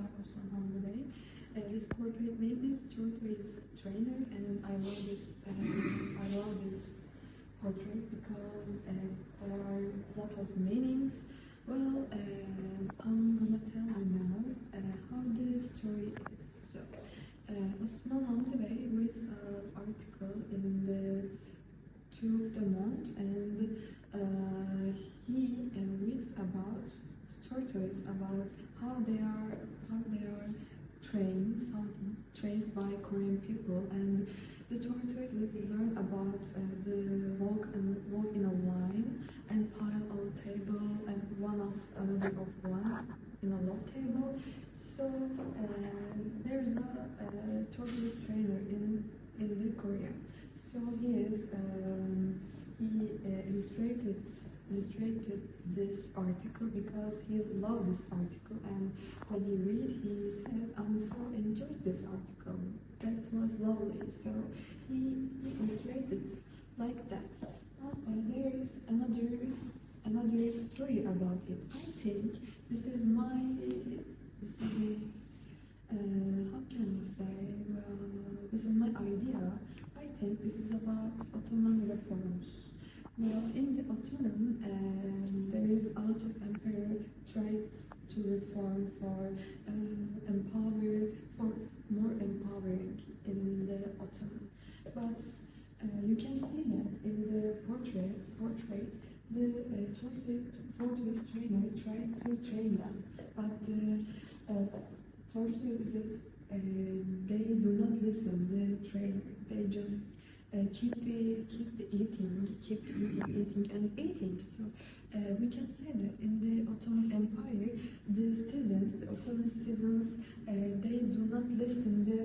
by Osman. This portrait name is Tortoise Trainer, and I love this portrait because there are a lot of meanings. Well, I'm gonna tell you now how the story is. So, Osman Hamdi reads an article in the Turk the Monde, and he reads about tortoise, about how they are trained by Korean people, and the tortoises learn about the walk in a line and pile on table and another of one in a love table. So there's a tortoise trainer in the Korea. So he illustrated this article because he loved this article, and when he read, he said, "I'm so enjoyed this article. That was lovely." So he illustrated like that. There is another story about it. I think this is how can I say? Well, this is my idea. I think this is about Ottoman reforms. Well, in the Ottoman, there is a lot of emperor tried to reform for more empowering in the Ottoman. But you can see that in the portrait, the tortoise trainer tried to train them, but the tortoises they do not listen. The trainer, they just keep eating and eating. So we can say that in the Ottoman Empire, the Ottoman citizens, they do not listen the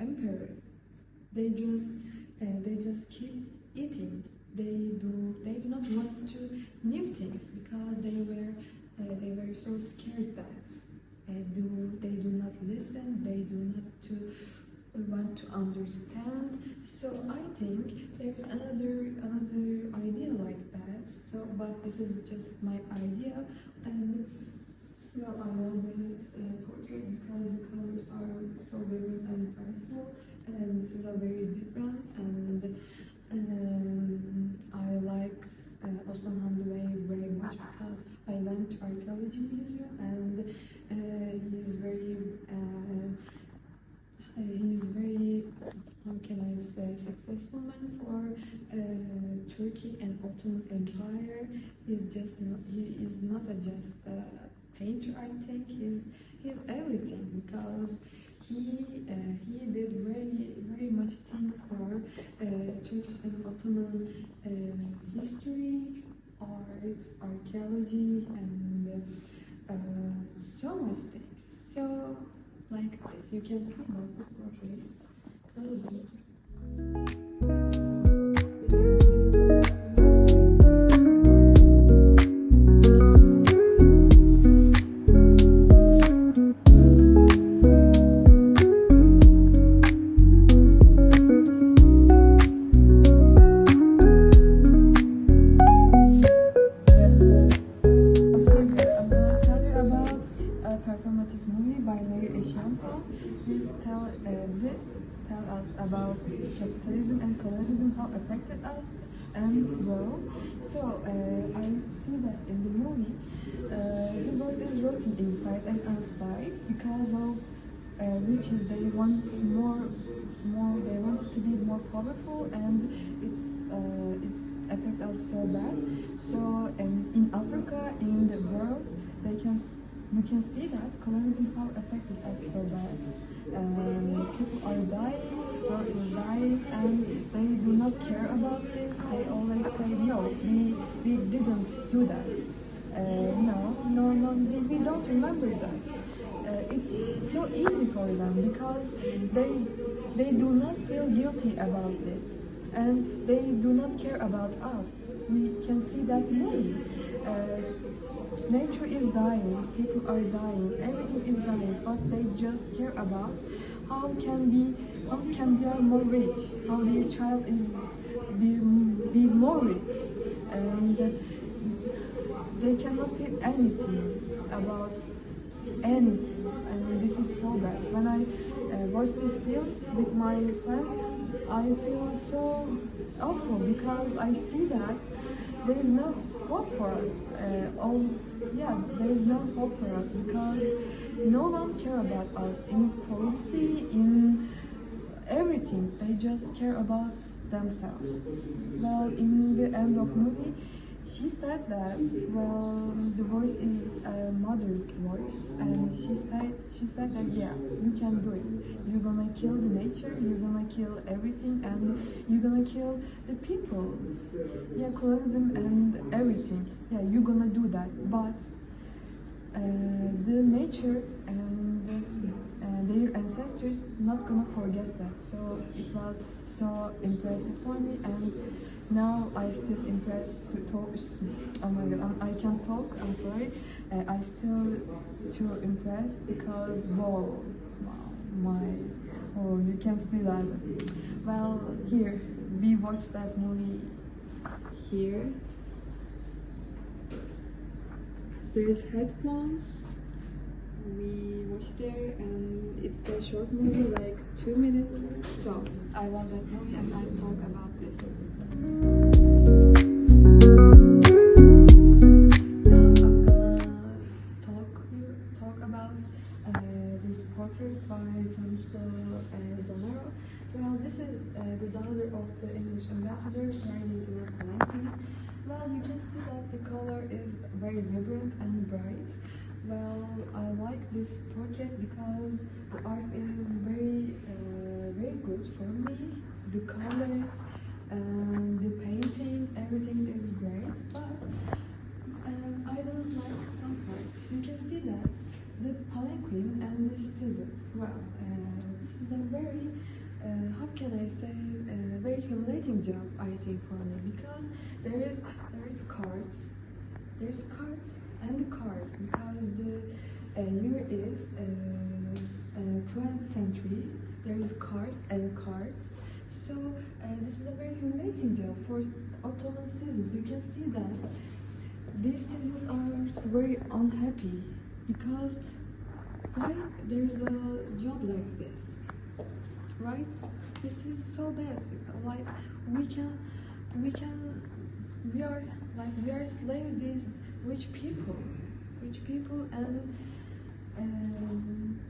emperor. They just keep eating. They do not want to new things because they were so scared that they do not listen. They do not want to understand. So I think there's another idea like that. So, but this is just my idea, and well, I love this portrait because the colors are so vivid and graceful, and this is a very different, and I like Osman Hamdi very much because I went to archaeology museum, and he's very how can I say successful man for Turkey and Ottoman Empire. He is not just a painter. I think he's everything because he did very much thing for Turkish and Ottoman history, art, archaeology, and so much things. So like this, you can see my portraits closely. Tell us about capitalism and colonialism, how affected us and world. So I see that in the movie, the world is rotten inside and outside because of riches. They want more. They want to be more powerful, and it's affect us so bad. So in Africa, in the world, we can see that colonialism how affected us so bad. People are dying, world is dying, and they do not care about this. They always say, no, we didn't do that. No, we don't remember that. It's so easy for them because they do not feel guilty about this, and they do not care about us. We can see that movie. Nature is dying, people are dying, everything is dying, but they just care about how can we are more rich, how their child is be more rich, and they cannot feel anything about anything, and this is so bad. When I watch this film with my friend, I feel so awful because I see that there is no hope for us. There is no hope for us because no one cares about us in policy, in everything. They just care about themselves. Well, in the end of movie, she said that, well, the voice is a mother's voice, and she said that, yeah, you can do it. You're gonna kill the nature, you're gonna kill everything, and you're gonna kill the people. Yeah, colorism and everything. Yeah, you're gonna do that, but the nature and their ancestors not gonna forget that. So it was so impressive for me, and now I still impressed to talk. Oh my god, I can't talk. I'm sorry. I still too impressed because oh, you can see that. Well, here we watched that movie here. There's headphones. We watched there, and it's a short movie, like 2 minutes. So I love that movie, and I talk about this. Now I'm gonna talk about this portrait by Fausto Zanaro. Well, this is the daughter of the English ambassador riding in a palanquin. Well, you can see that the color is very vibrant and bright. Well, I like this portrait because the art is very good for me. The colors and the painting, everything is great, but I don't like some parts. You can see that the palanquin and the scissors. Well, this is a very, how can I say, very humiliating job, I think, for me, because there is cards and the cars, because the year is 12th century. There is cars and cards. So this is a very humiliating job for Ottoman citizens. You can see that these citizens are very unhappy because why there's a job like this, right? This is so bad. Like we are slave these rich people, and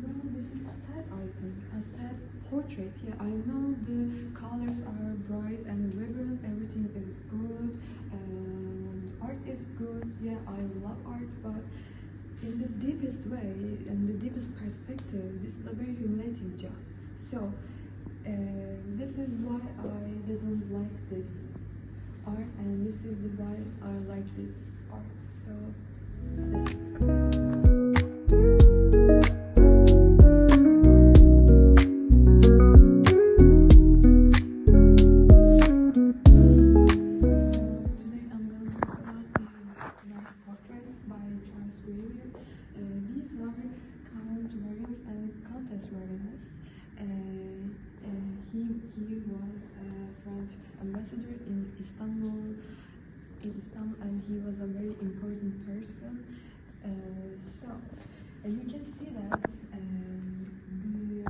well, this is sad. I think a sad portrait. Yeah, I know the colors are bright and vibrant. Everything is good, and art is good. Yeah, I love art, but in the deepest way, in the deepest perspective, this is a very humiliating job. So this is why I didn't like this art, and this is why I like this art. So this is. He was a French ambassador in Istanbul, and he was a very important person. You can see that the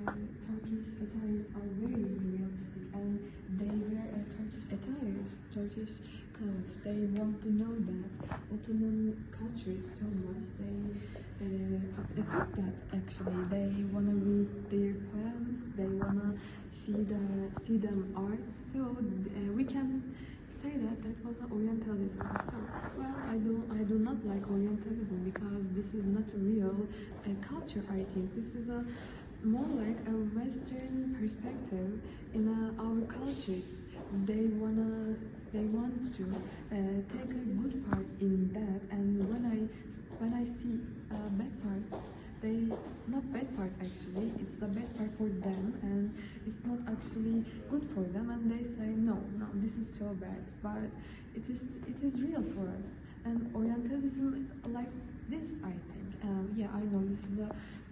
Turkish attires are very realistic, and they wear Turkish attires, Turkish clothes. They want to know that Ottoman culture is so much. They affect that actually. They wanna read their poems. They wanna see them art. So we can say that was an Orientalism. So well, I do not like Orientalism because this is not a real culture. I think this is a more like a Western perspective in our cultures. They want to take a good part in that, and when I see bad parts, they not bad part actually. It's a bad part for them, and it's not actually good for them. And they say no, this is so bad. But it is real for us. And Orientalism like this, I think. Yeah, I know this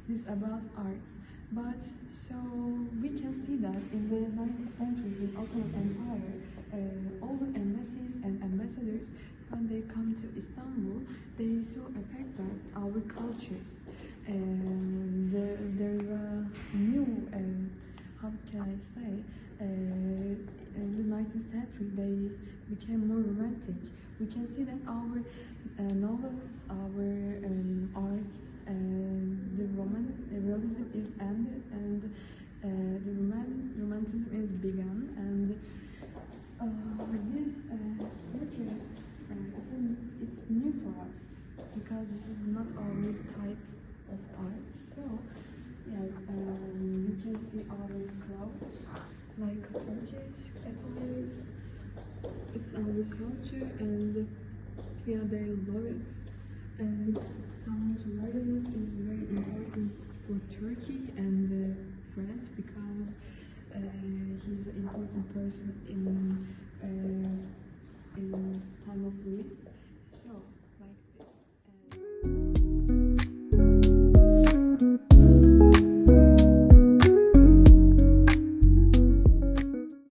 is about arts. But so we can see that in the 19th century in Ottoman Empire, all the embassies and ambassadors, when they come to Istanbul, they so affect that our cultures. And there's a new, how can I say, in the 19th century they became more romantic. We can see that our novels, our arts, the realism is ended, and the romanticism is begun, and this portraits, it's new for us because this is not our type of art. So yeah, you can see our clothes like Turkish attires. It's our culture, and yeah, they love it. And complementarianism is very important for Turkey and France because he's an important person in